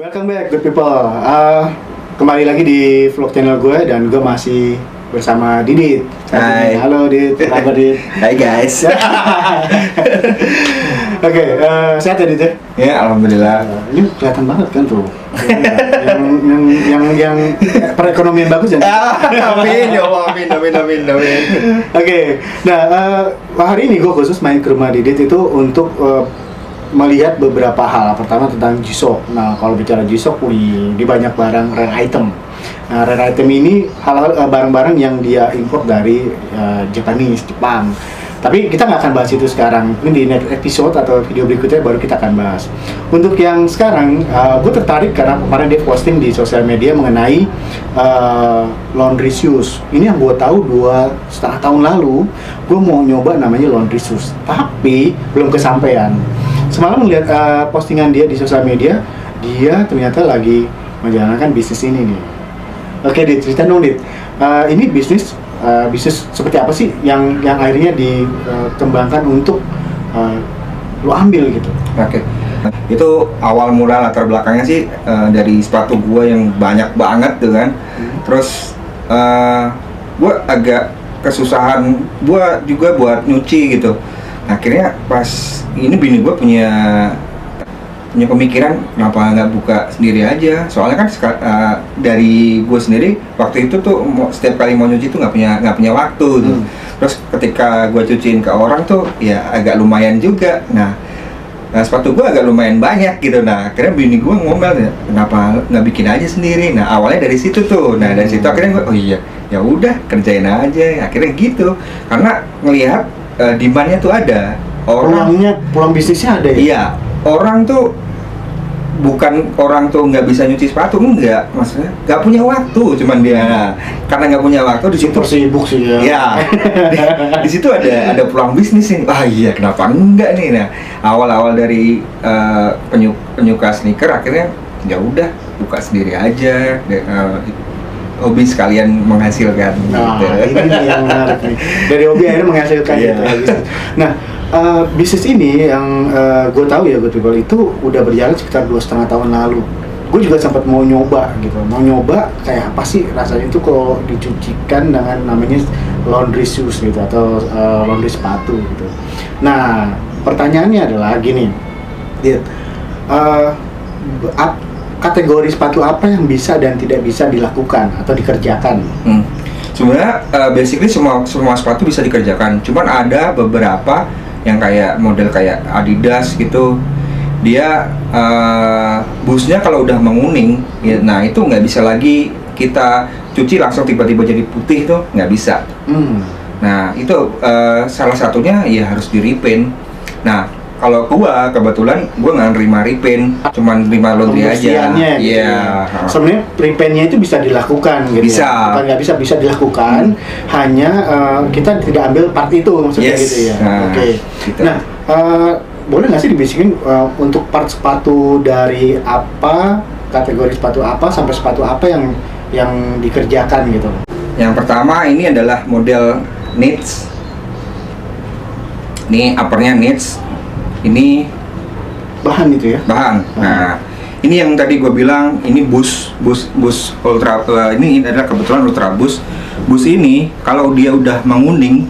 Welcome back good people. Kembali lagi di vlog channel gue dan gue masih bersama Didit. Hai. Halo Didit, apa kabar Didit? Hai guys. Oke, sehat ya Didit? Ya, alhamdulillah. Ini kelihatan banget kan tuh. yang perekonomian bagus ya. Amin, ya Allah, amin. Oke, nah hari ini gue khusus main ke rumah Didit itu untuk melihat beberapa hal. Pertama tentang G-Shock. Nah, kalau bicara G-Shock, di banyak barang rare item. Nah, rare item ini hal-hal barang-barang yang dia import dari Jepang. Tapi kita nggak akan bahas itu sekarang. Mungkin di next episode atau video berikutnya baru kita akan bahas. Untuk yang sekarang, gue tertarik karena kemarin dia posting di sosial media mengenai laundry shoes. Ini yang gue tahu 2,5 tahun lalu, gue mau nyoba namanya laundry shoes, tapi belum kesampaian. Semalam melihat postingan dia di sosial media, dia ternyata lagi menjalankan bisnis ini nih. Oke, Dit, cerita dong, Dit. Ini bisnis seperti apa sih yang akhirnya dikembangkan untuk lo ambil gitu? Oke. Itu awal mula latar belakangnya sih dari sepatu gua yang banyak banget tuh kan. Terus gua agak kesusahan gua juga buat nyuci gitu. Akhirnya pas ini bini gua punya pemikiran kenapa nggak buka sendiri aja, soalnya kan dari gue sendiri waktu itu tuh setiap kali mau nyuci tuh nggak punya waktu tuh. Terus ketika gue cuciin ke orang tuh ya agak lumayan juga. Nah sepatu gue agak lumayan banyak gitu. Nah akhirnya bini gue ngomel, kenapa nggak bikin aja sendiri. Nah awalnya dari situ tuh. Nah dari situ akhirnya gue, oh iya ya udah kerjain aja. Akhirnya gitu, karena ngelihat demand-nya tuh ada. Peluang bisnisnya ada ya? Iya, orang tuh nggak bisa nyuci sepatu, enggak, maksudnya nggak punya waktu, cuman dia karena nggak punya waktu di situ sibuk sih ya. Ya, di situ ada peluang bisnis nih. Ah iya, kenapa enggak nih? Nah, awal dari penyuka sneaker akhirnya ya udah buka sendiri aja. Hobi sekalian menghasilkan. Nah, gitu. ini yang menarik nih. Dari hobi akhirnya menghasilkan gitu. Nah, bisnis ini yang gue tahu ya, gue itu udah berjalan sekitar 2,5 tahun lalu. Gue juga sempat mau nyoba gitu, kayak apa sih rasanya itu kalau dicucikan dengan namanya laundry shoes gitu atau laundry sepatu gitu. Nah, pertanyaannya adalah gini, kategori sepatu apa yang bisa dan tidak bisa dilakukan atau dikerjakan? Sebenarnya basically semua sepatu bisa dikerjakan, cuman ada beberapa yang kayak model kayak Adidas gitu, dia busnya kalau udah menguning ya, nah itu nggak bisa lagi kita cuci langsung tiba-tiba jadi putih, tuh nggak bisa. Nah itu salah satunya ya harus di repaint. Nah kalau kebetulan nggak nerima repaint, cuman nerima laundry aja. Iya. Sebenarnya repaintnya itu bisa dilakukan gitu. Bisa. Ya? Bukan nggak bisa dilakukan, hanya kita tidak ambil part itu maksudnya. Yes. Gitu ya. Oke. Gitu. Nah, boleh nggak sih dibisikin untuk part sepatu dari apa, kategori sepatu apa sampai sepatu apa yang dikerjakan gitu? Yang pertama ini adalah model knits. Ini uppernya knits. Ini bahan itu ya? Bahan. Nah, ini yang tadi gue bilang, ini bus ultra, ini adalah kebetulan ultra bus. Bus ini kalau dia udah menguning,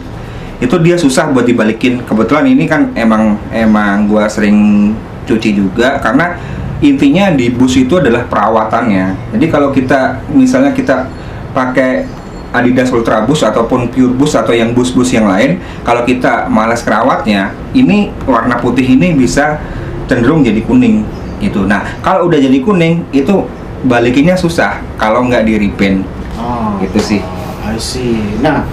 itu dia susah buat dibalikin. Kebetulan ini kan emang gue sering cuci juga, karena intinya di bus itu adalah perawatannya. Jadi kalau misalnya kita pakai Adidas Ultra Boost ataupun Pure Boost atau yang bus-bus yang lain, kalau kita malas kerawatnya, ini warna putih ini bisa cenderung jadi kuning gitu. Nah kalau udah jadi kuning itu balikinnya susah kalau nggak di repaint. Gitu sih. I see. Nah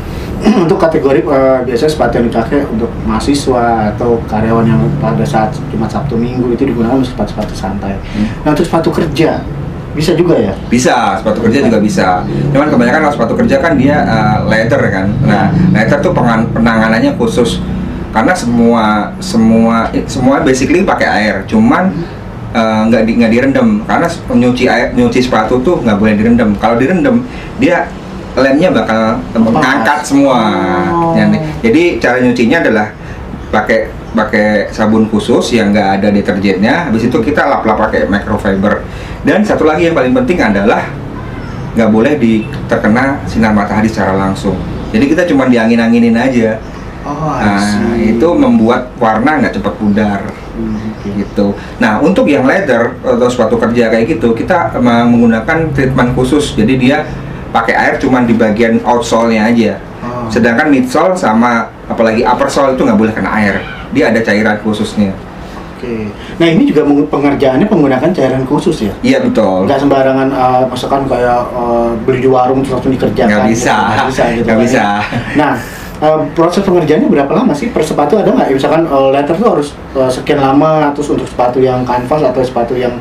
untuk kategori biasanya sepatu yang dipakai untuk mahasiswa atau karyawan yang pada saat Jumat Sabtu Minggu itu digunakan untuk sepatu-sepatu santai. Nah untuk sepatu kerja bisa juga ya? Bisa, sepatu kerja juga bisa. Cuman kebanyakan kalau sepatu kerja kan dia leather kan. Nah, leather tuh penanganannya khusus karena semua basically pakai air. Cuman nggak direndam, karena nyuci sepatu tuh nggak boleh direndam. Kalau direndam dia lemnya bakal mengangkat semua. Jadi cara nyucinya adalah pakai pakai sabun khusus yang nggak ada deterjennya. Habis itu kita lap-lap pakai microfiber. Dan satu lagi yang paling penting adalah nggak boleh terkena sinar matahari secara langsung. Jadi kita cuma diangin-anginin aja. Oh, I Nah, see. itu membuat warna nggak cepat pudar. Oke. Gitu. Nah, untuk yang leather atau sepatu kerja kayak gitu, kita menggunakan treatment khusus. Jadi dia pakai air cuman di bagian outsole-nya aja. Oh. Sedangkan midsole sama apalagi upper sole itu nggak boleh kena air. Dia ada cairan khususnya. Oke. Nah, ini juga pengerjaannya menggunakan cairan khusus ya? Iya betul. Nggak sembarangan, misalkan kayak beli di warung terus langsung dikerjakan. Nggak bisa. Gitu. Nggak bisa gitu. Nggak kan, bisa. ya. Nah, proses pengerjaannya berapa lama sih per sepatu, ada nggak? Misalkan leather tuh harus sekian lama, terus untuk sepatu yang canvas atau sepatu yang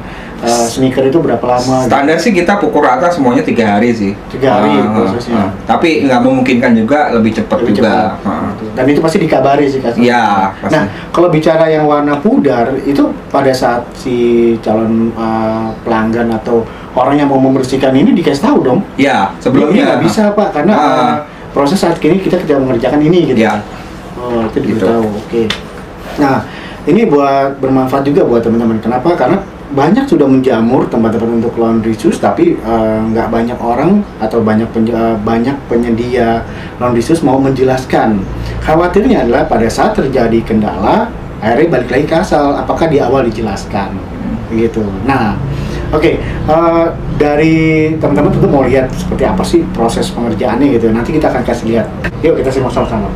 sneaker itu berapa lama? Standar sih kita pukul rata semuanya 3 hari sih. 3 hari prosesnya. Tapi nggak memungkinkan juga lebih cepat Lebih juga. cepat. Dan itu pasti dikabari sih customer. Iya, pasti. Nah, kalau bicara yang warna pudar itu pada saat si calon pelanggan atau orang yang mau membersihkan ini dikasih tahu dong. Ya, Ini sebelumnya nggak bisa Pak, karena proses saat ini kita tidak mengerjakan ini gitu. Ya. Oh, itu Gitu. diberitahu. Oke. Nah, ini buat bermanfaat juga buat teman-teman. Kenapa? Karena banyak sudah menjamur tempat-tempat untuk laundry shoes, tapi nggak banyak orang atau banyak penyedia laundry shoes mau menjelaskan. Khawatirnya adalah pada saat terjadi kendala, akhirnya balik lagi ke asal. Apakah di awal dijelaskan? Begitu. Nah, oke, dari teman-teman tentu mau lihat seperti apa sih proses pengerjaannya gitu. Nanti kita akan kasih lihat. Yuk kita simak sama-sama.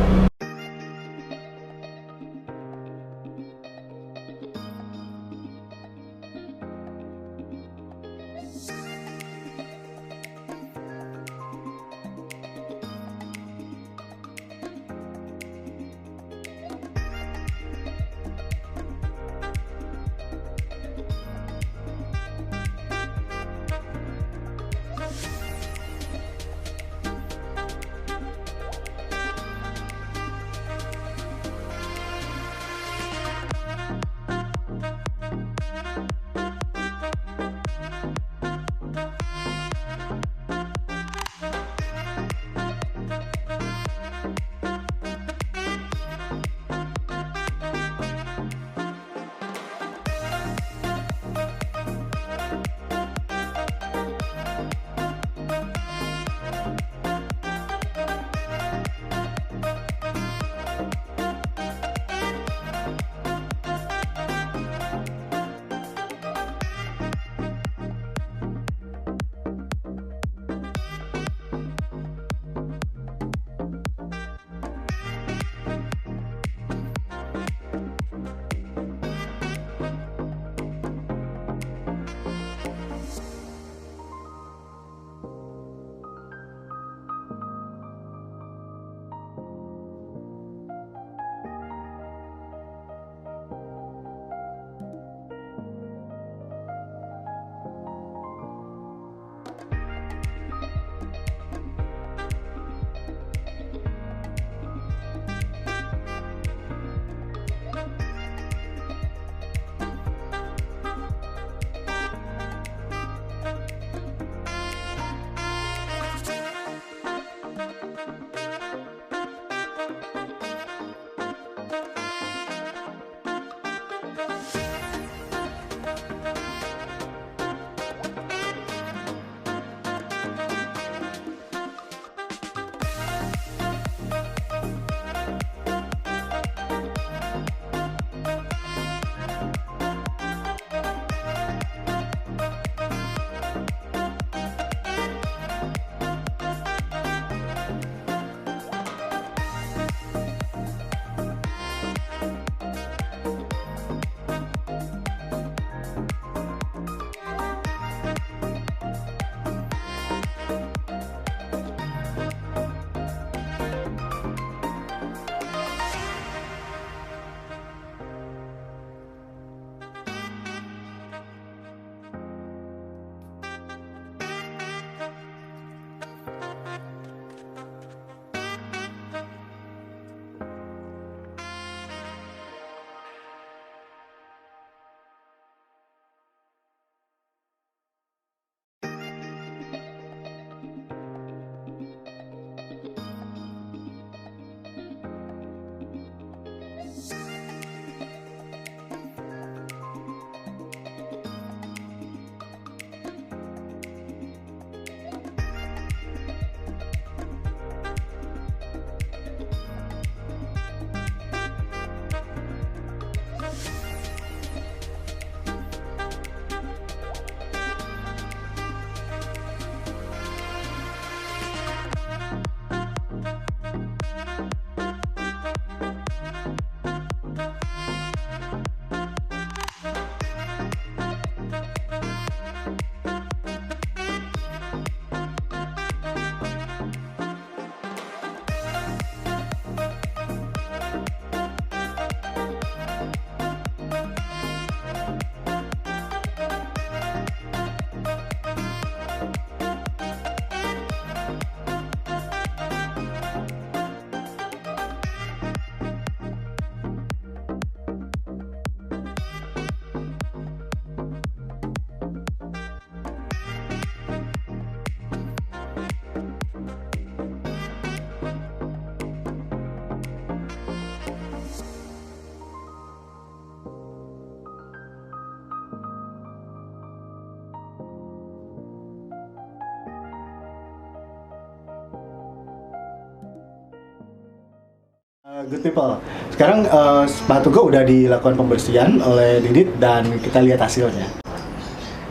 Good people. Sekarang sepatu gue udah dilakukan pembersihan oleh Didit dan kita lihat hasilnya.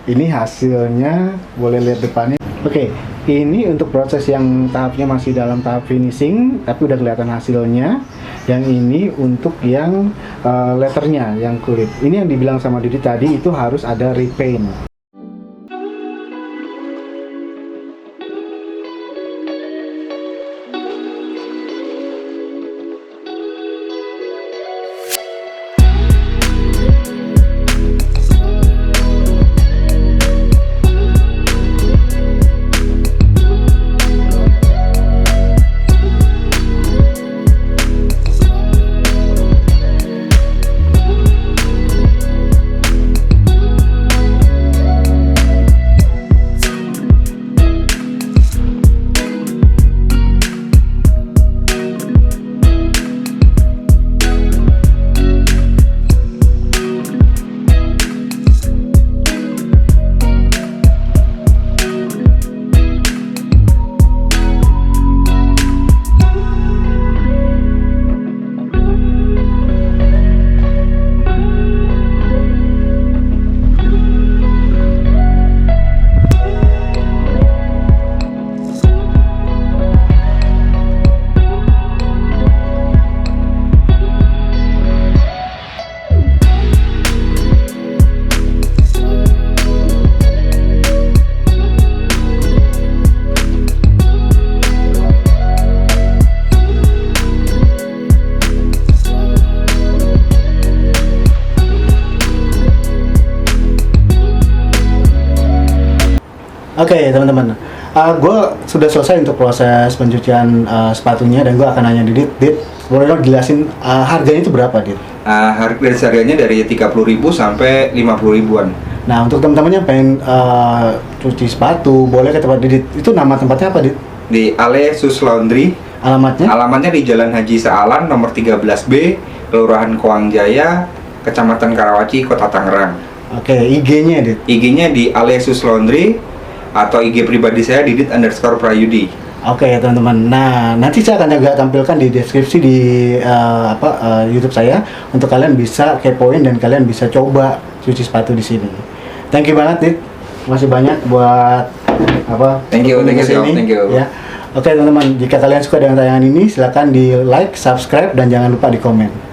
Ini hasilnya, boleh lihat depannya. Oke, ini untuk proses yang tahapnya masih dalam tahap finishing, tapi udah kelihatan hasilnya. Yang ini untuk yang letternya, yang kulit. Ini yang dibilang sama Didit tadi itu harus ada repaint. Oke, teman-teman, gue sudah selesai untuk proses pencucian sepatunya dan gue akan nanya Didit, boleh dong jelasin harganya itu berapa, Dit? Harganya dari 30.000 sampai 50.000-an. Nah, untuk teman-teman yang pengen cuci sepatu, boleh ke tempat Didit. Itu nama tempatnya apa, Dit? Di Ale Sus Laundry. Alamatnya? Alamatnya di Jalan Haji Saalan nomor 13B, Kelurahan Koang Jaya, Kecamatan Karawaci, Kota Tangerang. Oke, IG-nya, Dit? IG-nya di Ale Sus Laundry atau IG pribadi saya Didit_Prayudi. Oke, teman-teman. Nah, nanti saya akan juga tampilkan di deskripsi di YouTube saya untuk kalian bisa kepoin dan kalian bisa coba cuci sepatu di sini. Thank you banget, Dit. Masih banyak buat Thank you, sini. thank you. Ya. Oke, teman-teman, jika kalian suka dengan tayangan ini, silakan di like, subscribe, dan jangan lupa di komen.